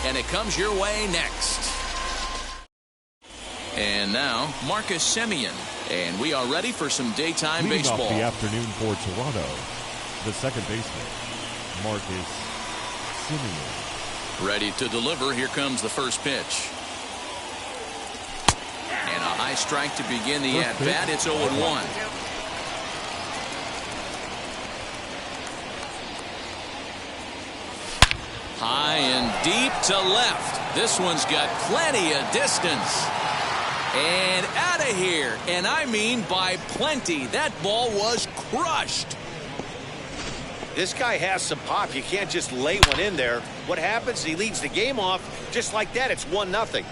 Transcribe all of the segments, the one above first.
and it comes your way next. And now, Marcus Semien. And we are ready for some daytime Leading baseball. Off the afternoon for Toronto, the second baseman, Marcus Semien. Ready to deliver. Here comes the first pitch. And a high strike to begin the at-bat. It's 0-1. High and deep to left. This one's got plenty of distance. And out of here. And I mean by plenty. That ball was crushed. This guy has some pop. You can't just lay one in there. What happens? He leads the game off. Just like that, it's 1-0.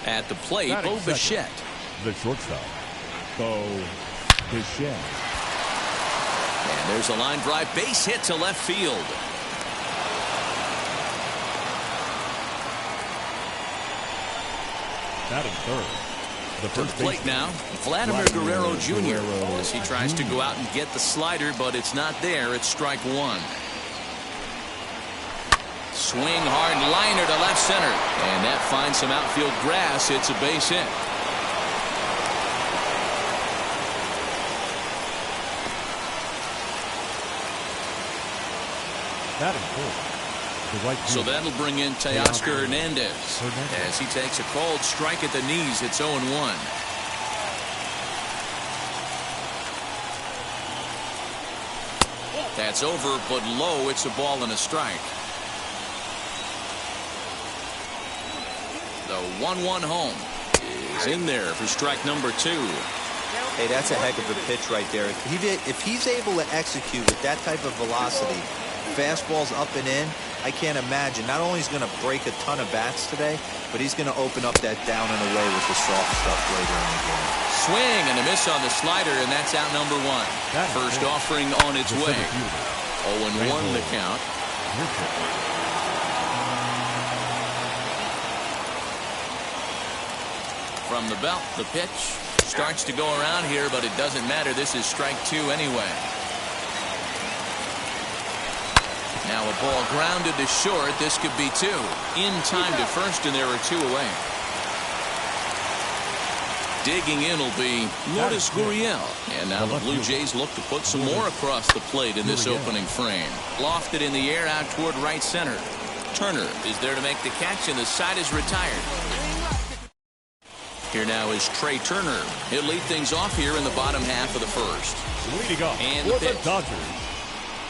At the plate, Bo Bichette. The shortstop, Bo Bichette. And there's a line drive base hit to left field. Batting third. The To the plate now, Vladimir Guerrero Jr. as he tries to go out and get the slider, but it's not there. It's strike one. Swing hard liner to left center. And that finds some outfield grass. It's a base hit. Batting fourth. So that'll bring in Teoscar Hernandez as he takes a called strike at the knees. It's 0-1. That's over, but low. It's a ball and a strike. The 1-1 home is in there for strike number 2. Hey, that's a heck of a pitch right there. If he's able to execute with that type of velocity, fastballs up and in, I can't imagine. Not only is he going to break a ton of bats today, but he's going to open up that down and away with the soft stuff later in the game. Swing and a miss on the slider, and that's out number 1. First offering on its way. 0-1 the count. From the belt, the pitch starts to go around here, but it doesn't matter. This is strike 2 anyway. Now a ball grounded to short. This could be 2. In time to first, and there are 2 away. Digging in will be Lourdes Gurriel. And now the Blue Jays look to put some more across the plate in this opening frame. Lofted in the air out toward right center. Turner is there to make the catch, and the side is retired. Here now is Trey Turner. He'll lead things off here in the bottom half of the first. Leading up and for the the Dodgers,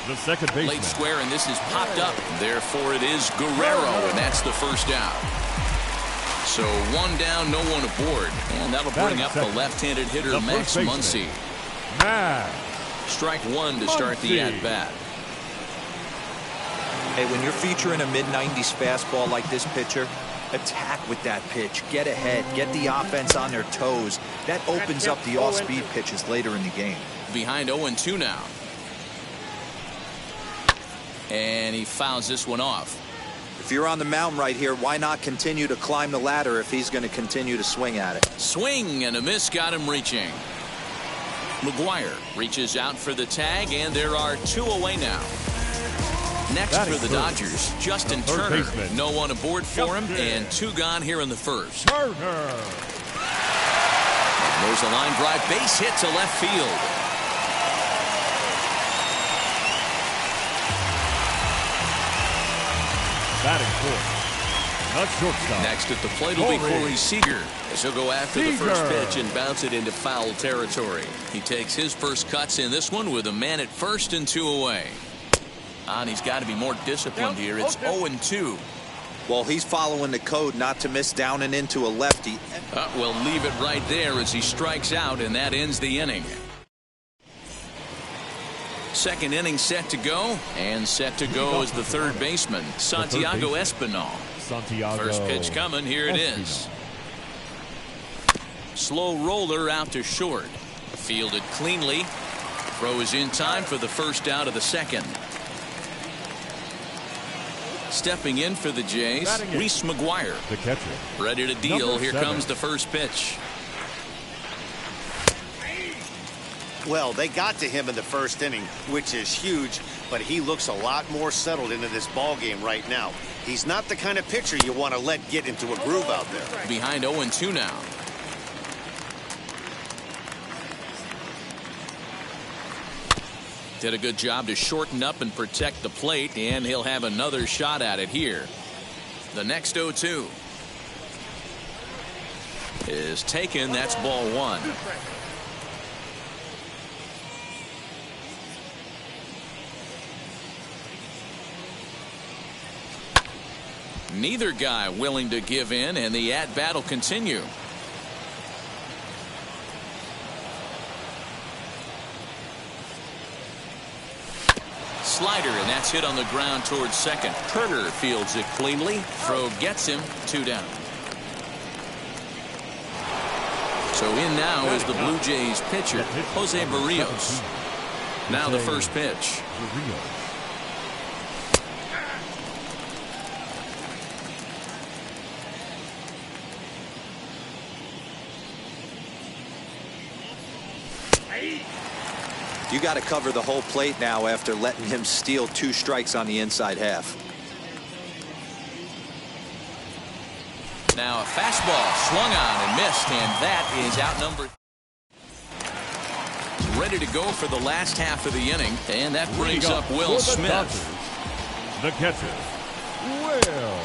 the second baseman. Late square, and this is popped up. Therefore, it is Guerrero, and that's the first out. So 1 down, no one aboard. And that'll bring up the left-handed hitter, Max Muncy. Strike 1 to start the at-bat. Hey, when you're featuring a mid-90s fastball like this pitcher, attack with that pitch. Get ahead. Get the offense on their toes. That opens up the off-speed pitches later in the game. Behind 0-2 now. And he fouls this one off. If you're on the mound right here, why not continue to climb the ladder if he's going to continue to swing at it? Swing and a miss got him reaching. McGuire reaches out for the tag, and there are 2 away now. Next for the Dodgers, Justin Turner. No one aboard for him, and 2 gone here in the first. And there's a line drive base hit to left field. Batting fourth. Next at the plate will be Corey Seager, as he'll go after the first pitch and bounce it into foul territory. He takes his first cuts in this one with a man at first and 2 away. And he's got to be more disciplined here. It's 0-2. Well, he's following the code not to miss down and into a lefty. We'll leave it right there as he strikes out, and that ends the inning. Second inning set to go, and set to go is the third baseman, Santiago Espinal. First pitch coming. Here it is. Slow roller out to short. Fielded cleanly. Throw is in time for the first out of the second. Stepping in for the Jays, Reese McGuire. The catcher. Ready to deal. Here comes the first pitch. Well, they got to him in the first inning, which is huge, but he looks a lot more settled into this ball game right now. He's not the kind of pitcher you want to let get into a groove out there. Behind 0-2 now. Did a good job to shorten up and protect the plate, and he'll have another shot at it here. The next 0-2 is taken. That's ball one. Neither guy willing to give in, and the at-bat will continue. Slider, and that's hit on the ground towards second. Turner fields it cleanly. Throw gets him. 2 down. So in now is the Blue Jays pitcher, Jose Barrios. Now the first pitch. You got to cover the whole plate now after letting him steal 2 strikes on the inside half. Now a fastball swung on and missed, and that is outnumbered. Ready to go for the last half of the inning, and that brings up Will Smith. The catcher, Will.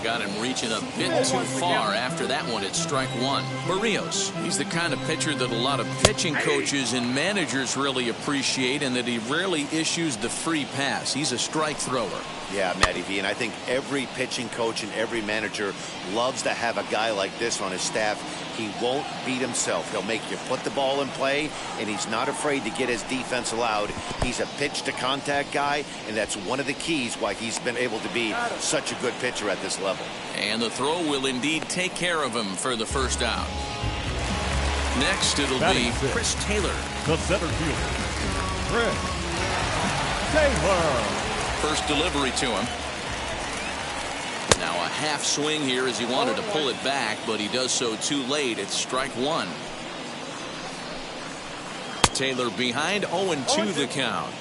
Got him reaching a bit too far after that one at strike one. Barrios, he's the kind of pitcher that a lot of pitching coaches and managers really appreciate, and that he rarely issues the free pass. He's a strike thrower. Yeah, Matty V, and I think every pitching coach and every manager loves to have a guy like this on his staff. He won't beat himself. He'll make you put the ball in play, and he's not afraid to get his defense allowed. He's a pitch-to-contact guy, and that's one of the keys why he's been able to be such a good pitcher at this level. And the throw will indeed take care of him for the first out. Next, it'll be Chris Taylor. The center fielder, Chris Taylor. First delivery to him. Now a half swing here as he wanted to pull it back, but he does so too late. It's strike one. Taylor behind, 0-2 the count.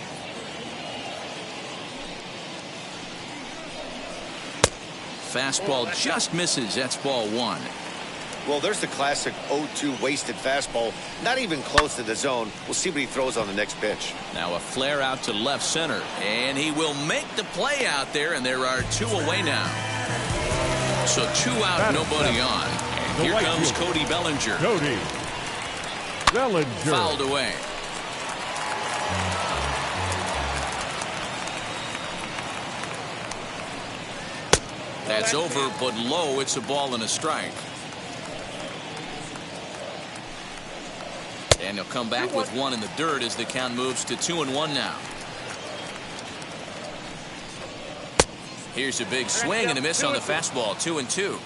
Fastball just misses. That's ball one. Well, there's the classic 0-2 wasted fastball. Not even close to the zone. We'll see what he throws on the next pitch. Now a flare out to left center, and he will make the play out there, and there are 2 away now. So 2 out, nobody on. And here comes Cody Bellinger. Cody Bellinger. Fouled away. That's over, but low. It's a ball and a strike. And he'll come back with 1 in the dirt as the count moves to 2-1 now. Here's a big swing and a miss on the fastball. 2-2.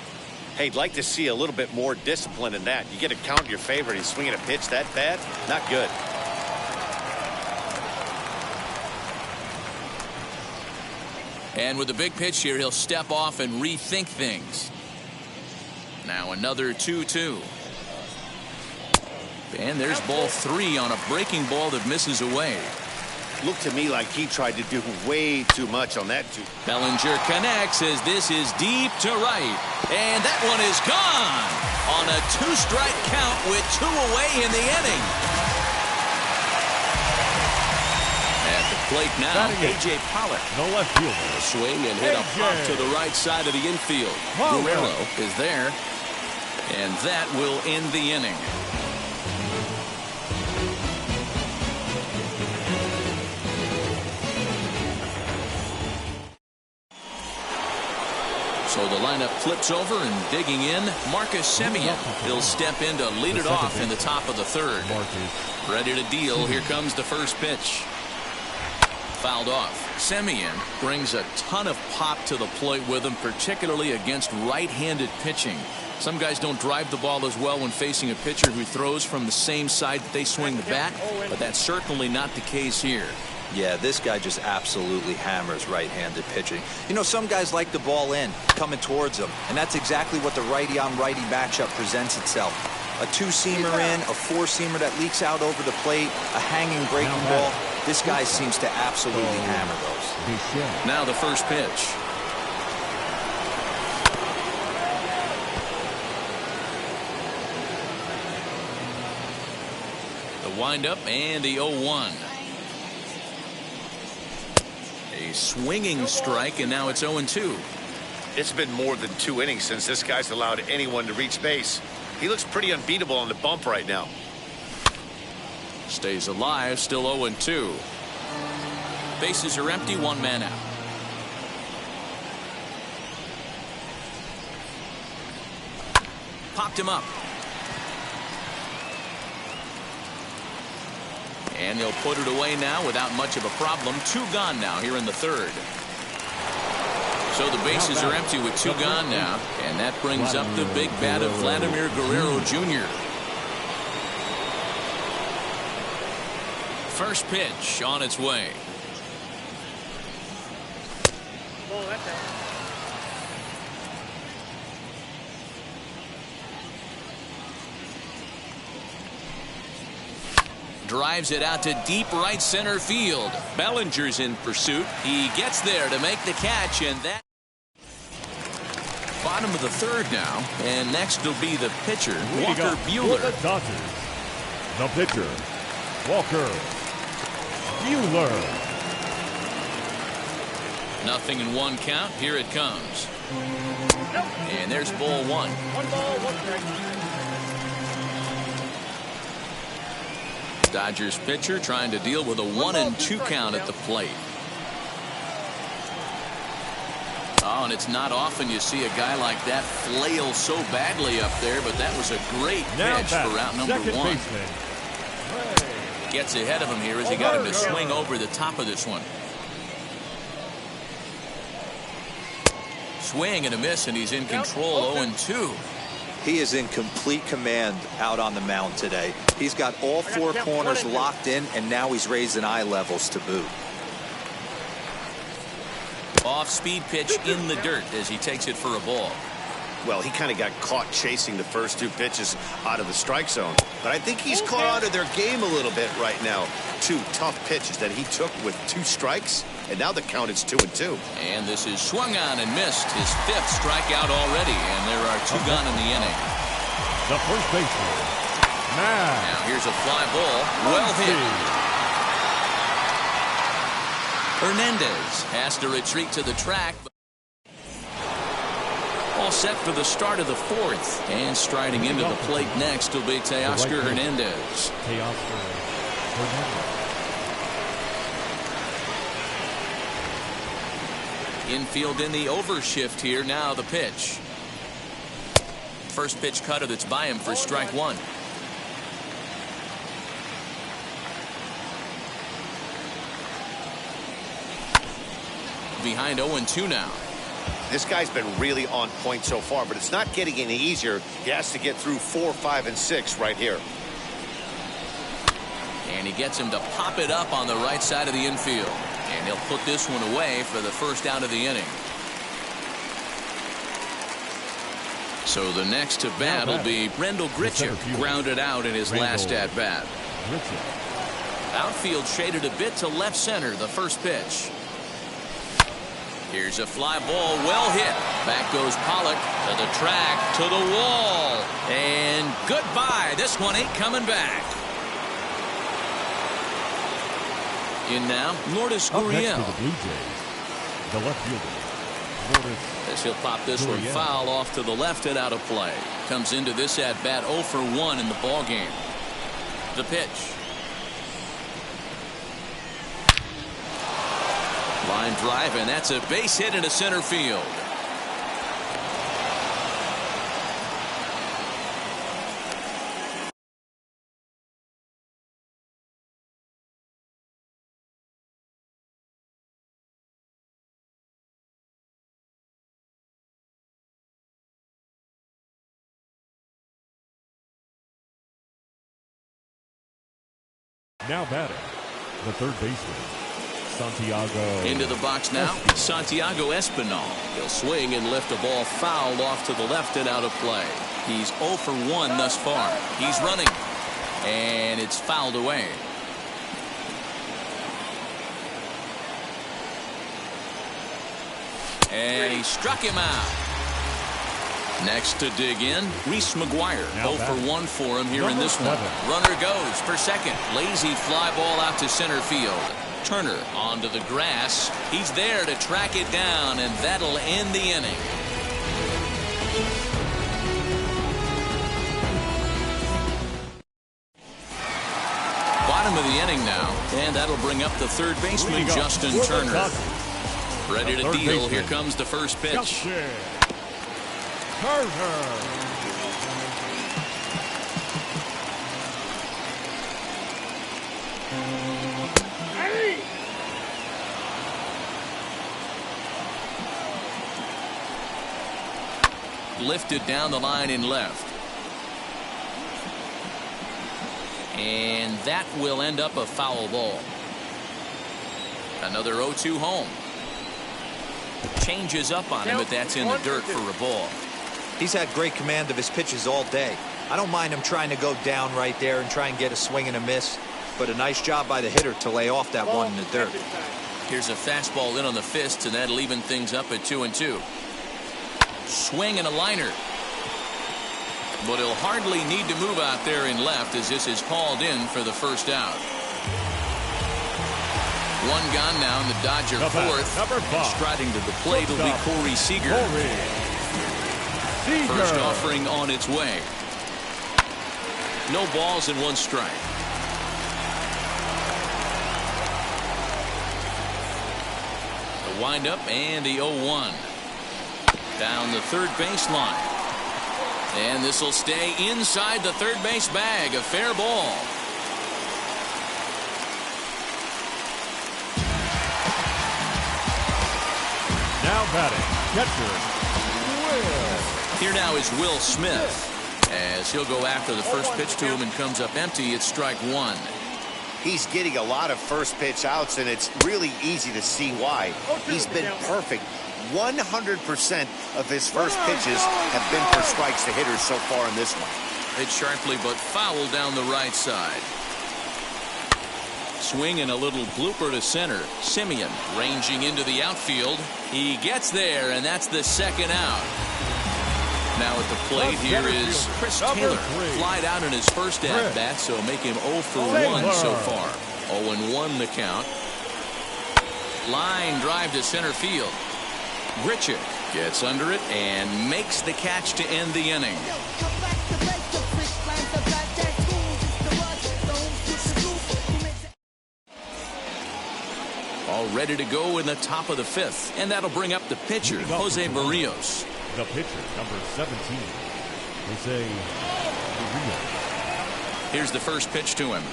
Hey, I'd like to see a little bit more discipline in that. You get a count in your favor, and he's swinging a pitch that bad. Not good. And with a big pitch here, he'll step off and rethink things. Now another 2-2. And there's ball 3 on a breaking ball that misses away. Looked to me like he tried to do way too much on that. Bellinger connects as this is deep to right. And that one is gone on a 2-strike count with 2 away in the inning. At the plate now, A.J. Pollock. No left fielder. A swing and hit a pop to the right side of the infield. Guerrero is there. And that will end the inning. So the lineup flips over, and digging in, Marcus Semien. He'll step in to lead it off in the top of the third. Ready to deal. Here comes the first pitch. Fouled off. Semien brings a ton of pop to the plate with him, particularly against right-handed pitching. Some guys don't drive the ball as well when facing a pitcher who throws from the same side that they swing the bat, but that's certainly not the case here. Yeah, this guy just absolutely hammers right-handed pitching. You know, some guys like the ball in, coming towards them, and that's exactly what the righty-on-righty matchup presents itself. a two-seamer in, a four-seamer that leaks out over the plate, a hanging breaking ball. This guy seems to absolutely hammer those. Now the first pitch. The windup and the 0-1. A swinging strike, and now it's 0-2. It's been more than 2 innings since this guy's allowed anyone to reach base. He looks pretty unbeatable on the bump right now. Stays alive, still 0-2. Bases are empty, 1 man out. Popped him up. And they'll put it away now without much of a problem. 2 gone now here in the third. So the bases are empty with 2 gone now. And that brings up the big bat of Vladimir Guerrero Jr. First pitch on its way. Drives it out to deep right center field. Bellinger's in pursuit. He gets there to make the catch, and that bottom of the third now. And next will be the pitcher, Walker Buehler. The Dodgers, the pitcher, Walker Buehler. 0-1 count. Here it comes. And there's ball 1. 1 ball, 1 strike. Dodgers pitcher trying to deal with a 1-2 count at the plate. Oh, and it's not often you see a guy like that flail so badly up there, but that was a great pitch for out number 1. Gets ahead of him here as he got him to swing over the top of this one. Swing and a miss, and he's in control. 0-2. He is in complete command out on the mound today. He's got all 4 corners locked in, and now he's raising eye levels to boot. Off-speed pitch in the dirt as he takes it for a ball. Well, he kind of got caught chasing the first 2 pitches out of the strike zone. But I think he's caught out of their game a little bit right now. 2 tough pitches that he took with 2 strikes, and now the count is 2-2. And this is swung on and missed. His 5th strikeout already, and there are 2 gone in the inning. The first baseman, Now here's a fly ball. Well hit. Hernandez has to retreat to the track. All set for the start of the 4th. And striding into the plate next will be Teoscar Hernandez. Infield in the overshift here. Now the pitch. First pitch cutter that's by him for strike 1. Behind 0-2 now. This guy's been really on point so far, but it's not getting any easier. He has to get through 4, 5, and 6 right here. And he gets him to pop it up on the right side of the infield. And he'll put this one away for the first out of the inning. So the next to bat will be Rendell Grichuk, grounded out in his last at bat. Outfield shaded a bit to left center. The first pitch. Here's a fly ball, well hit. Back goes Pollock to the track, to the wall. And goodbye. This one ain't coming back. In now, Lourdes Gurriel. the Blue Jays, the left fielder, As he'll pop this one foul off to the left and out of play. Comes into this at bat 0 for 1 in the ball game. The pitch. Line drive, and that's a base hit into center field. now batting, the third baseman, Santiago. Into the box now, Santiago Espinal. He'll swing and lift a ball fouled off to the left and out of play. He's 0 for 1 thus far. He's running, and it's fouled away. And he struck him out. Next to dig in, Reese McGuire. 0 for 1 for him here in this one. Runner goes for second. Lazy fly ball out to center field. Turner onto the grass. He's there to track it down, and that'll end the inning. Bottom of the inning now, and that'll bring up the third baseman, Justin Turner. Ready to deal. Here comes the first pitch. Lifted down the line in left. And that will end up a foul ball. Another 0-2 home. Changes up on him, but that's in the dirt for a ball. He's had great command of his pitches all day. I don't mind him trying to go down right there and try and get a swing and a miss, but a nice job by the hitter to lay off that one in the dirt. Here's a fastball in on the fists, and that'll even things up at 2-2. Swing and a liner. But he'll hardly need to move out there in left as this is called in for the first out. One gone now in the Dodger fourth. And striding to the plate will be Corey Seager. First offering on its way. No balls and 1 strike. The windup and the 0-1. Down the third baseline. And this will stay inside the third base bag. A fair ball. Now batting, catcher, Will. Here now is Will Smith. As he'll go after the first pitch to him and comes up empty. It's strike 1. He's getting a lot of first pitch outs, and it's really easy to see why. He's been perfect. 100% of his first pitches have been for strikes to hitters so far in this one. Hit sharply but foul down the right side. Swing and a little blooper to center. Simeon ranging into the outfield. He gets there, and that's the second out. Now at the plate here is Chris Taylor. Flied out in his first at-bat, so make him 0 for 1 so far. 0-1 the count. Line drive to center field. Grichuk gets under it and makes the catch to end the inning. All ready to go in the top of the 5th, and that'll bring up the pitcher, Jose Barrios. The pitcher, number 17, Jose Barrios. Here's the first pitch to him.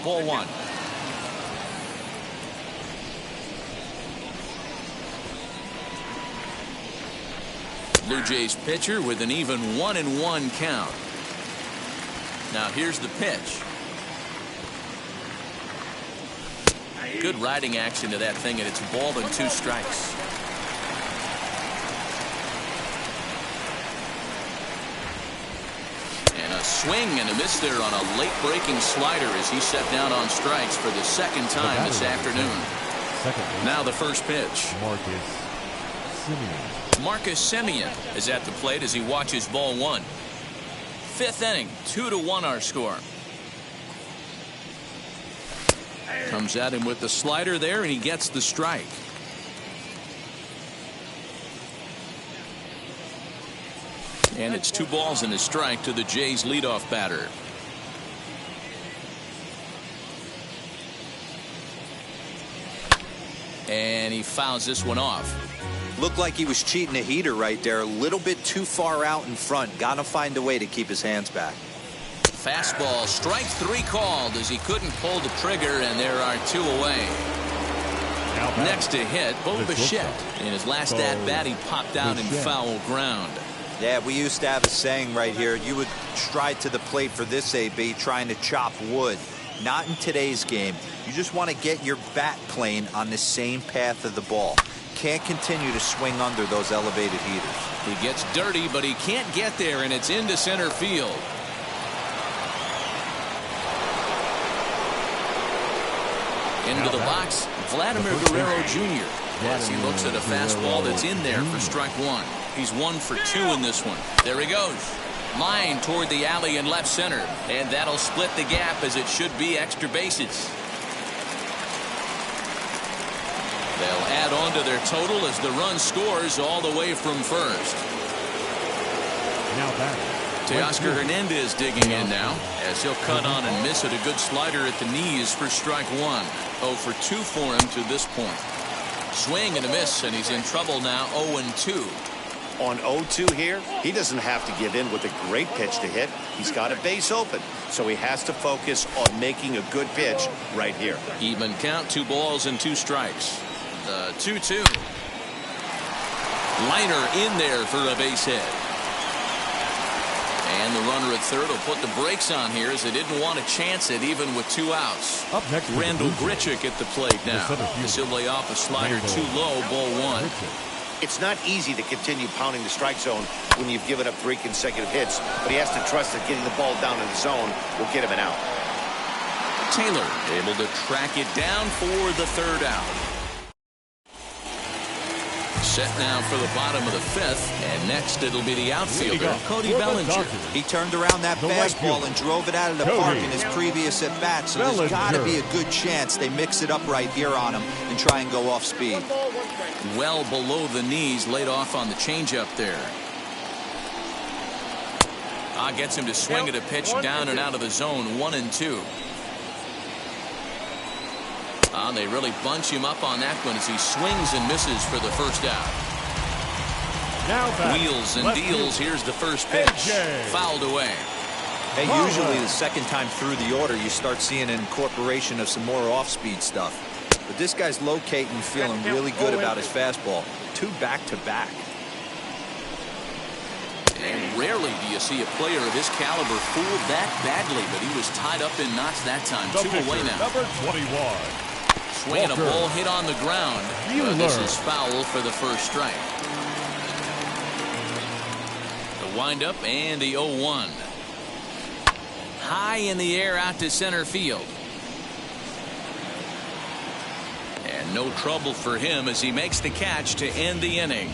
Ball 1. Blue Jays pitcher with an even 1-1 count. Now here's the pitch. Good riding action to that thing, and it's ball and 2 strikes. And a swing and a miss there on a late breaking slider as he set down on strikes for the second time this afternoon. Now the first pitch. Marcus Simeon is at the plate as he watches ball 1. 5th inning, 2-1 our score. Comes at him with the slider there, and he gets the strike. And it's 2 balls and a strike to the Jays leadoff batter. And he fouls this one off. Looked like he was cheating a heater right there. A little bit too far out in front. Got to find a way to keep his hands back. Fastball, strike 3 called as he couldn't pull the trigger, and there are 2 away. Next to hit, Bo Bichette. In his last at-bat, he popped out in foul ground. Yeah, we used to have a saying right here. You would stride to the plate for this AB, trying to chop wood. Not in today's game. You just want to get your bat plane on the same path of the ball. Can't continue to swing under those elevated heaters. He gets dirty, but he can't get there, and it's into center field. Into the box, Vladimir Guerrero Jr. as he looks at a fastball that's in there for strike one. He's 1 for 2 in this one. There he goes. Line toward the alley in left center, and that'll split the gap as it should be extra bases. They'll add on to their total as the run scores all the way from first. Now back. Teoscar Hernandez digging in now as he'll cut on and miss at a good slider at the knees for strike one. 0 for 2 for him to this point. Swing and a miss, and he's in trouble now. 0-2. On 0-2 here, he doesn't have to give in with a great pitch to hit. He's got a base open, so he has to focus on making a good pitch right here. Even count, 2 balls and 2 strikes. The 2-2. Liner in there for a base hit. And the runner at third will put the brakes on here as they didn't want to chance it even with 2 outs. Up next, Randall Grichuk at the plate now. He'll lay off a slider too low, ball 1. It's not easy to continue pounding the strike zone when you've given up 3 consecutive hits, but he has to trust that getting the ball down in the zone will get him an out. Taylor able to track it down for the 3rd out. Set now for the bottom of the 5th, and next it'll be the outfielder, Cody Bellinger. He turned around that fastball and drove it out of the park in his previous at-bat, so there's got to be a good chance they mix it up right here on him and try and go off speed. Well below the knees, laid off on the changeup there. Gets him to swing at a pitch down and out of the zone. 1-2. They really bunch him up on that one as he swings and misses for the 1st out. Wheels and deals. Here's the first pitch. Fouled away. Hey, usually the second time through the order, you start seeing an incorporation of some more off-speed stuff. But this guy's locating, feeling really good about his fastball. 2 back-to-back. And rarely do you see a player of his caliber fooled that badly, but he was tied up in knots that time. 2 away now. Number 21. Swing and a ball hit on the ground. But this is foul for the 1st strike. The windup and the 0-1. High in the air out to center field. And no trouble for him as he makes the catch to end the inning.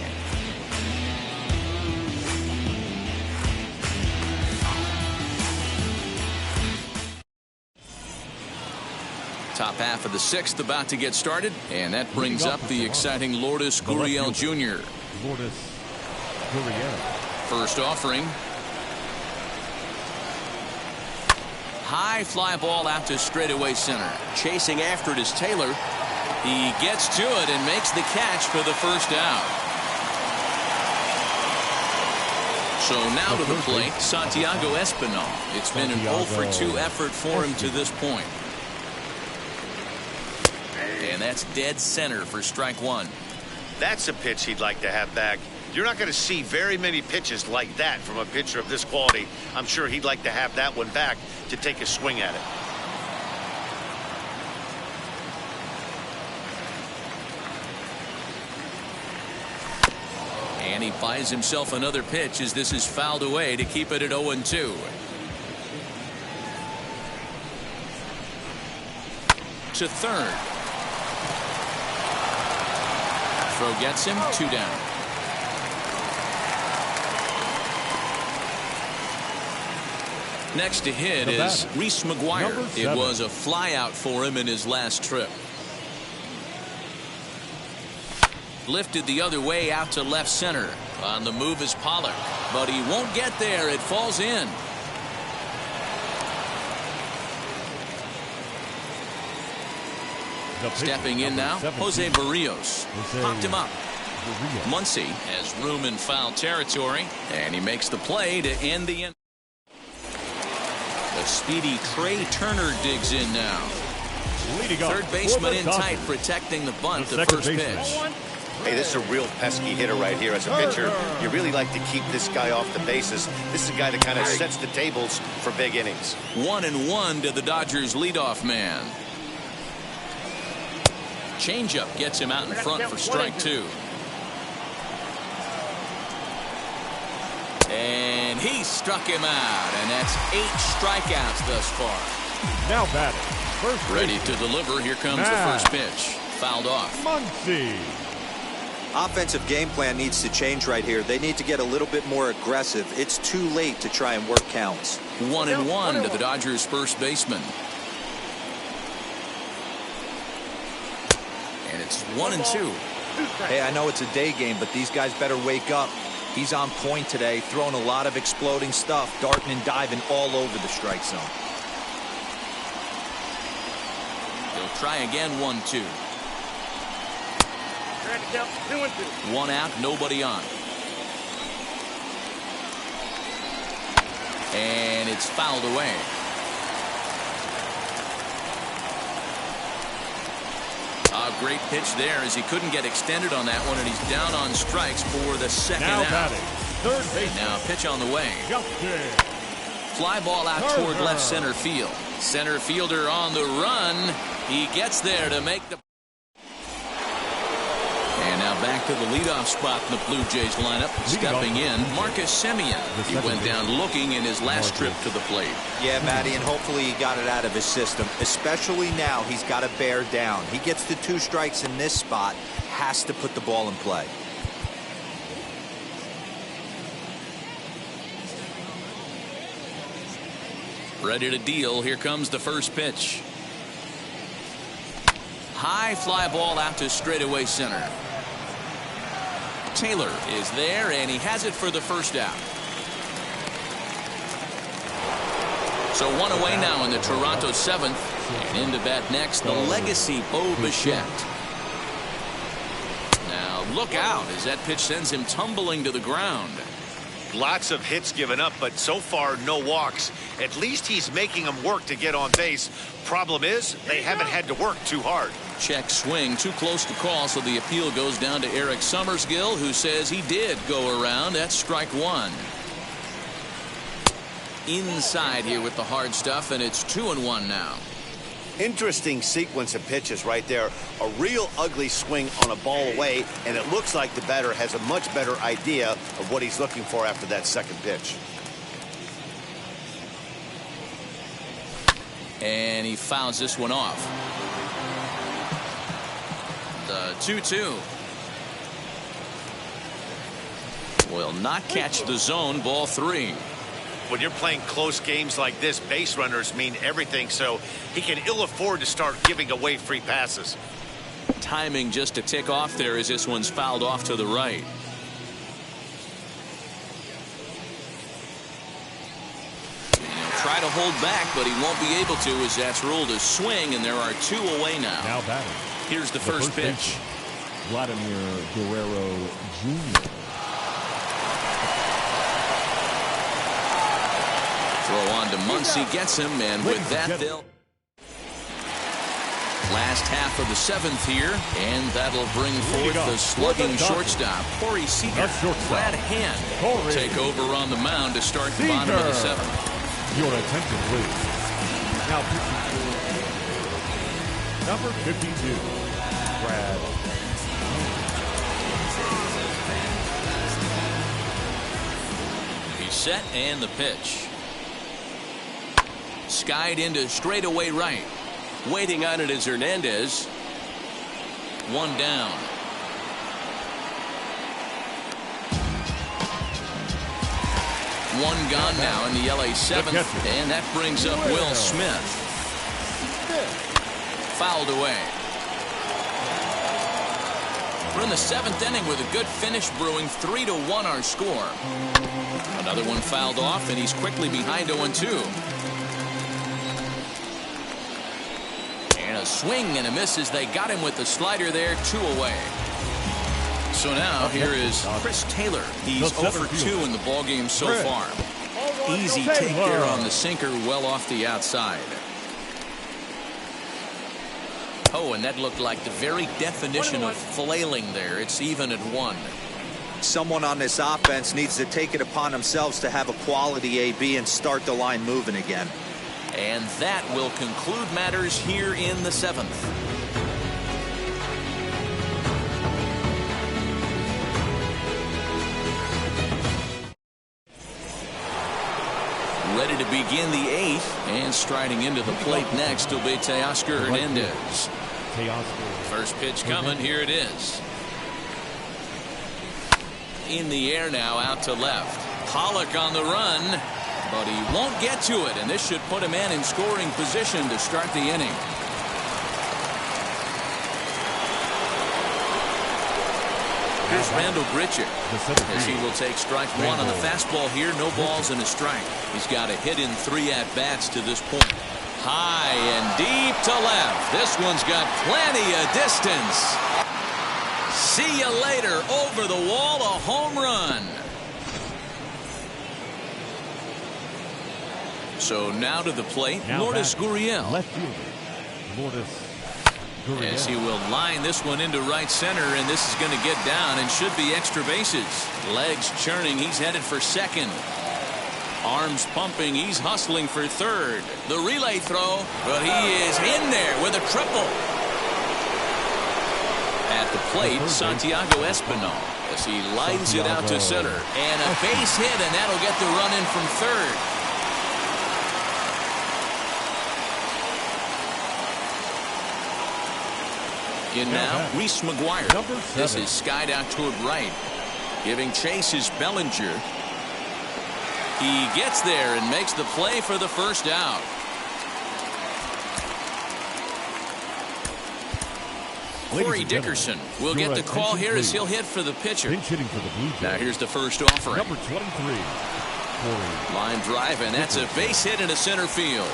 Top half of the 6th about to get started, and that brings up the exciting Lourdes Gurriel Jr. Lourdes Gurriel. First offering. High fly ball out to straightaway center. Chasing after it is Taylor. He gets to it and makes the catch for the 1st out. So now to the plate, Santiago Espinal. It's been an 0 for 2 effort for him to this point. And that's dead center for strike 1. That's a pitch he'd like to have back. You're not going to see very many pitches like that from a pitcher of this quality. I'm sure he'd like to have that one back to take a swing at it. And he buys himself another pitch as this is fouled away to keep it at 0-2. To third. Throw gets him. 2 down. Next to hit is Reese McGuire. It was a fly out for him in his last trip. Lifted the other way out to left center. On the move is Pollock, but he won't get there. It falls in. Stepping in now, Jose Barrios. Popped him up. Muncy has room in foul territory, and he makes the play to end the inning. The speedy Trey Turner digs in now. Third baseman in tight, protecting the bunt, the first pitch. Hey, this is a real pesky hitter right here. As a pitcher, you really like to keep this guy off the bases. This is a guy that kind of sets the tables for big innings. 1-1 to the Dodgers leadoff man. Changeup gets him out in front for strike 2. And he struck him out, and that's 8 strikeouts thus far. Now batting. First ready to deliver. Here comes the first pitch. Fouled off. Muncy. Offensive game plan needs to change right here. They need to get a little bit more aggressive. It's too late to try and work counts. 1-1 to the Dodgers first baseman. And it's 1-2. Hey, I know it's a day game, but these guys better wake up. He's on point today, throwing a lot of exploding stuff, darting and diving all over the strike zone. He'll try again. 1-2. 1 out, nobody on. And it's fouled away. A great pitch there as he couldn't get extended on that one, and he's down on strikes for the second now out. Batting. Third base. Now pitch on the way. Justin. Fly ball out toward left center field. Center fielder on the run. He gets there to make the. And now back to the leadoff spot in the Blue Jays lineup. Stepping in, Marcus Semien. He went down looking in his last trip to the plate. Yeah, Matty, and hopefully he got it out of his system. Especially now, he's got to bear down. He gets the 2 strikes in this spot, has to put the ball in play. Ready to deal. Here comes the first pitch. High fly ball out to straightaway center. Taylor is there, and he has it for the first out. So 1 away now in the Toronto 7th. And into bat next, the legacy Bo Bichette. Now look out as that pitch sends him tumbling to the ground. Lots of hits given up, but so far no walks. At least he's making them work to get on base. Problem is, they haven't had to work too hard. Check swing, too close to call, so the appeal goes down to Eric Summersgill, who says he did go around. That's strike 1. Inside here with the hard stuff, and it's 2-1 now. Interesting sequence of pitches right there. A real ugly swing on a ball away, and it looks like the batter has a much better idea of what he's looking for after that second pitch. And he fouls this one off. The 2-2. Will not catch the zone. Ball 3. When you're playing close games like this, base runners mean everything, so he can ill afford to start giving away free passes. Timing just a tick off there as this one's fouled off to the right. He'll try to hold back, but he won't be able to as that's ruled a swing, and there are 2 away now. Now batting. Here's the first pitch. Vladimir Guerrero Jr. Throw on to Muncy, gets him, and with that they'll. Last half of the 7th here, and that'll bring forth the slugging shortstop, Corey Seager. Brad Hand will take over on the mound to start the bottom of the 7th. Your attention, please. Now number 52, Brad. He's set, and the pitch. Skied into straightaway right. Waiting on it is Hernandez. 1 down. One gone now in the LA 7th, and that brings up Will Smith. Fouled away. We're in the 7th inning with a good finish brewing. 3-1 our score. Another one fouled off, and he's quickly behind 0-2. And a swing and a miss as they got him with the slider there. 2 away. So now here is Chris Taylor. He's 0 for 2 in the ballgame so far. Easy take there on the sinker, well off the outside. Oh, and that looked like the very definition of flailing there. It's even at 1. Someone on this offense needs to take it upon themselves to have a quality AB and start the line moving again. And that will conclude matters here in the 7th. begin the 8th. And striding into the plate next will be Teoscar Hernandez. First pitch coming. Here it is. In the air now, out to left. Pollock on the run, but he won't get to it, and this should put a man in scoring position to start the inning. Here's Randall Grichuk as he will take strike one on the fastball here. No balls and a strike. He's got a hit in 3 at-bats to this point. High and deep to left. This one's got plenty of distance. See you later. Over the wall, a home run. So now to the plate, Lourdes Gurriel. Left fielder, Lourdes Gurriel. As he will line this one into right center, and this is going to get down and should be extra bases. Legs churning, he's headed for second. Arms pumping, he's hustling for third. The relay throw, but he is in there with a triple. At the plate, Santiago Espinal as he lines it out to center. And a base hit, and that'll get the run in from third. In now, Reese McGuire. This is skied out toward right. Giving chase is Bellinger. He gets there and makes the play for the first out. Corey Dickerson will get the call here as he'll hit for the pitcher. Now here's the first offering. Number 23, Corey. Line drive, and that's a base hit into center field.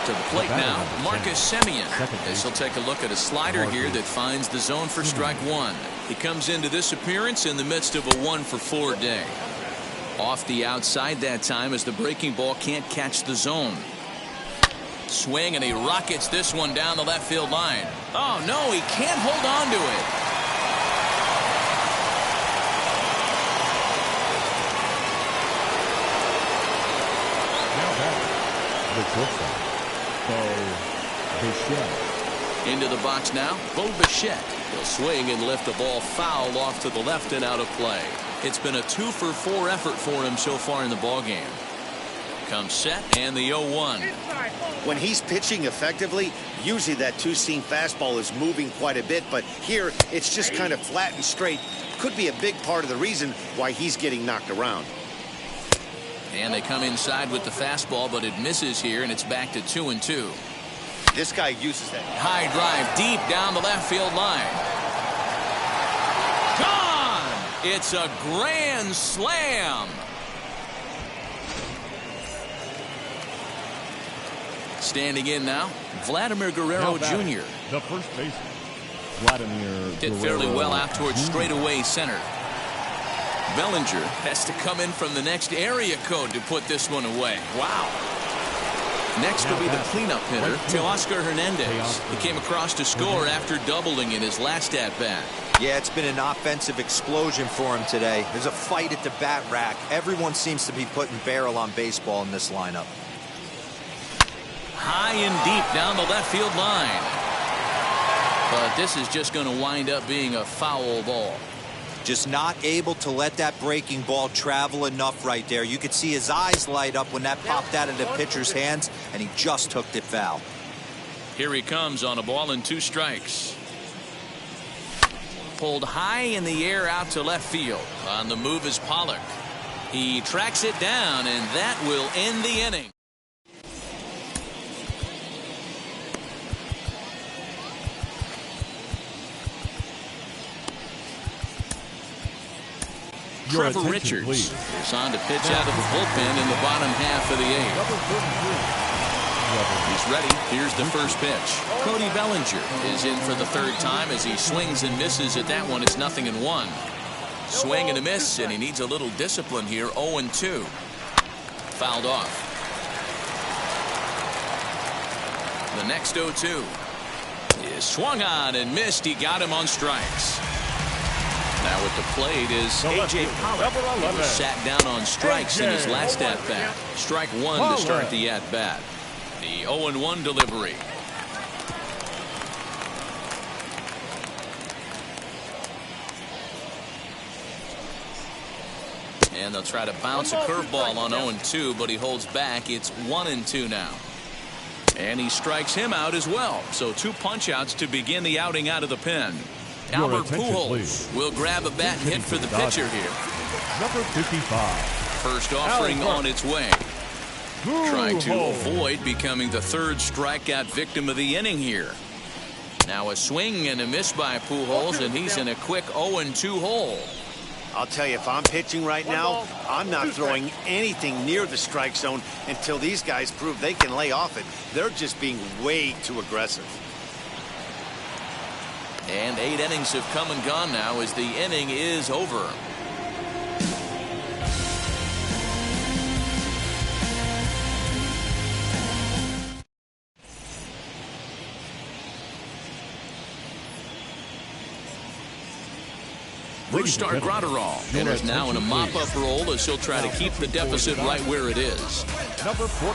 To the plate now, Marcus Semien. As he'll take a look at a slider here that finds the zone for strike one. He comes into this appearance in the midst of a 1-for-4 day. Off the outside that time as the breaking ball can't catch the zone. Swing, and he rockets this one down the left field line. Oh no, he can't hold on to it. Into the box now, Bo Bichette. He'll swing and lift the ball foul off to the left and out of play. It's been a 2-for-4 effort for him so far in the ballgame. Comes set, and the 0-1. When he's pitching effectively, usually that two-seam fastball is moving quite a bit, but here it's just kind of flat and straight. Could be a big part of the reason why he's getting knocked around. And they come inside with the fastball, but it misses here, and it's back to 2-2. This guy uses that high drive deep down the left field line. Gone! It's a grand slam. Standing in now, Vladimir Guerrero Jr. The first baseman, Vladimir hit fairly well out towards straightaway center. Bellinger has to come in from the next area code to put this one away. Wow. Next will be the cleanup hitter, Teoscar Hernandez. He came across to score after doubling in his last at-bat. Yeah, it's been an offensive explosion for him today. There's a fight at the bat rack. Everyone seems to be putting barrel on baseball in this lineup. High and deep down the left field line. But this is just going to wind up being a foul ball. Just not able to let that breaking ball travel enough right there. You could see his eyes light up when that popped out of the pitcher's hands, and he just hooked it foul. Here he comes on a ball and 2 strikes. Pulled high in the air out to left field. On the move is Pollock. He tracks it down, and that will end the inning. Trevor Richards is on to pitch out of the bullpen in the bottom half of the 8th. He's ready. Here's the first pitch. Cody Bellinger is in for the 3rd time as he swings and misses at that one. It's 0-1. Swing and a miss, and he needs a little discipline here. 0-2. Fouled off. The next 0-2 is swung on and missed. He got him on strikes. Now at the plate is A.J. Pollock. He was sat down on strikes in his last at-bat. Strike one to start the at-bat. The 0-1 delivery. And they'll try to bounce a curveball on 0-2, but he holds back. It's 1-2 now. And he strikes him out as well. So 2 punch-outs to begin the outing out of the pen. Albert Pujols will grab a bat and hit for the pitcher here. Number 55. First offering on its way. Trying to avoid becoming the 3rd strikeout victim of the inning here. Now a swing and a miss by Pujols, and he's in a quick 0-2 hole. I'll tell you, if I'm pitching right now, I'm not throwing anything near the strike zone until these guys prove they can lay off it. They're just being way too aggressive. And 8 innings have come and gone now as the inning is over. Brustar Gratterall enters now in a mop-up role as he'll try to keep the deficit right where it is. Number 48.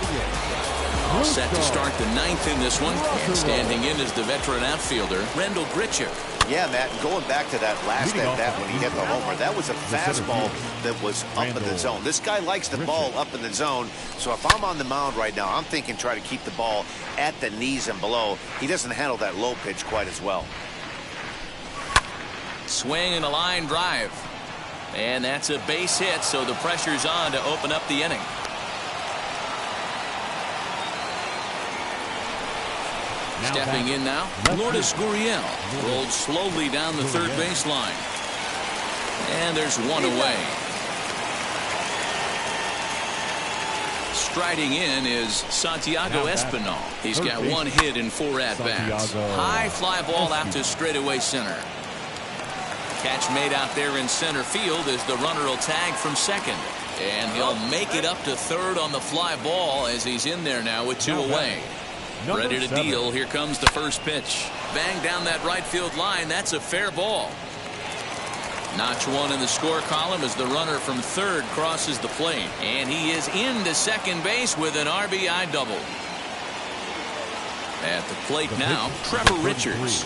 All set to start the 9th in this one. And standing in is the veteran outfielder, Rendell Grichuk. Yeah, Matt, and going back to that last at-bat when he hit the homer, that was a fastball that was up in the zone. This guy likes the ball up in the zone, so if I'm on the mound right now, I'm thinking try to keep the ball at the knees and below. He doesn't handle that low pitch quite as well. Swing and a line drive. And that's a base hit, so the pressure's on to open up the inning. Stepping in now, Lourdes Gurriel rolled slowly down the 3rd baseline. And there's 1 away. Striding in is Santiago Espinal. He's got 1 hit in 4 at-bats. High fly ball out to straightaway center. Catch made out there in center field as the runner will tag from second. And he'll make it up to 3rd on the fly ball as he's in there now with 2 away. Ready to deal. Here comes the first pitch. Bang down that right field line. That's a fair ball. Notch 1 in the score column as the runner from 3rd crosses the plate. And he is into second base with an RBI double. At the plate now, Trevor Richards.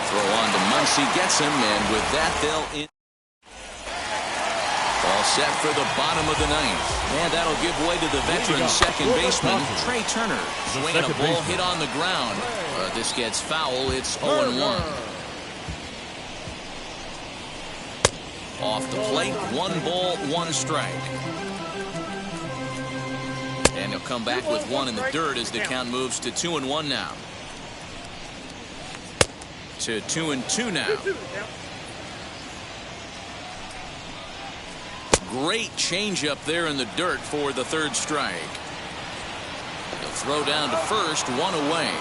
Throw on to Muncy, gets him, and with that they'll in. All set for the bottom of the 9th. And that'll give way to the veteran second baseman, Trey Turner. Swinging a ball hit on the ground. This gets foul. It's 0-1. Off the plate, 1 ball, 1 strike. And he'll come back with 1 in the dirt as the count moves to 2-1 now. To 2-2 now. Great changeup there in the dirt for the 3rd strike. He'll throw down to first, 1 away.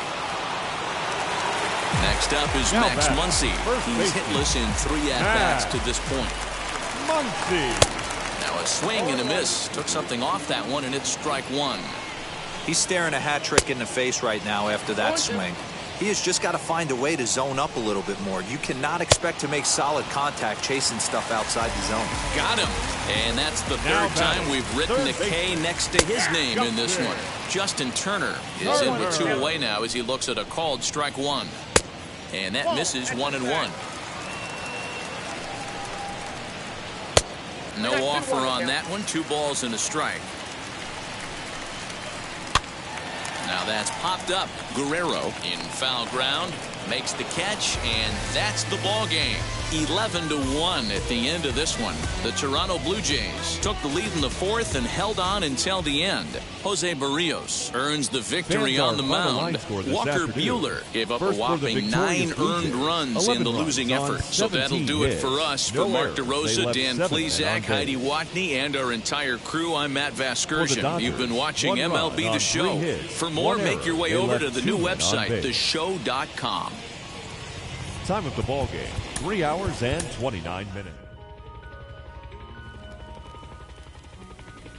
Next up is Max Muncy. He's hitless in 3 at-bats to this point. Muncy. Now a swing and a miss. Took something off that one, and it's strike 1. He's staring a hat trick in the face right now after that swing. He has just got to find a way to zone up a little bit more. You cannot expect to make solid contact chasing stuff outside the zone. Got him. And that's the 3rd time we've written a K next to his name in this one. Justin Turner is in with 2 away now as he looks at a called strike 1. And that misses 1-1. No offer on that one. 2 balls and a strike. Now that's popped up. Guerrero in foul ground makes the catch, and that's the ball game. 11-1 at the end of this one. The Toronto Blue Jays took the lead in the 4th and held on until the end. Jose Barrios earns the victory on the mound. Walker Buehler gave up a whopping 9 earned runs in the losing effort. So that'll do it for us. For Mark DeRosa, Dan Plesac, Heidi Watney, and our entire crew, I'm Matt Vasgersian. You've been watching MLB The Show. For more, make your way over to the new website, theshow.com. Time of the ball game, 3 hours and 29 minutes.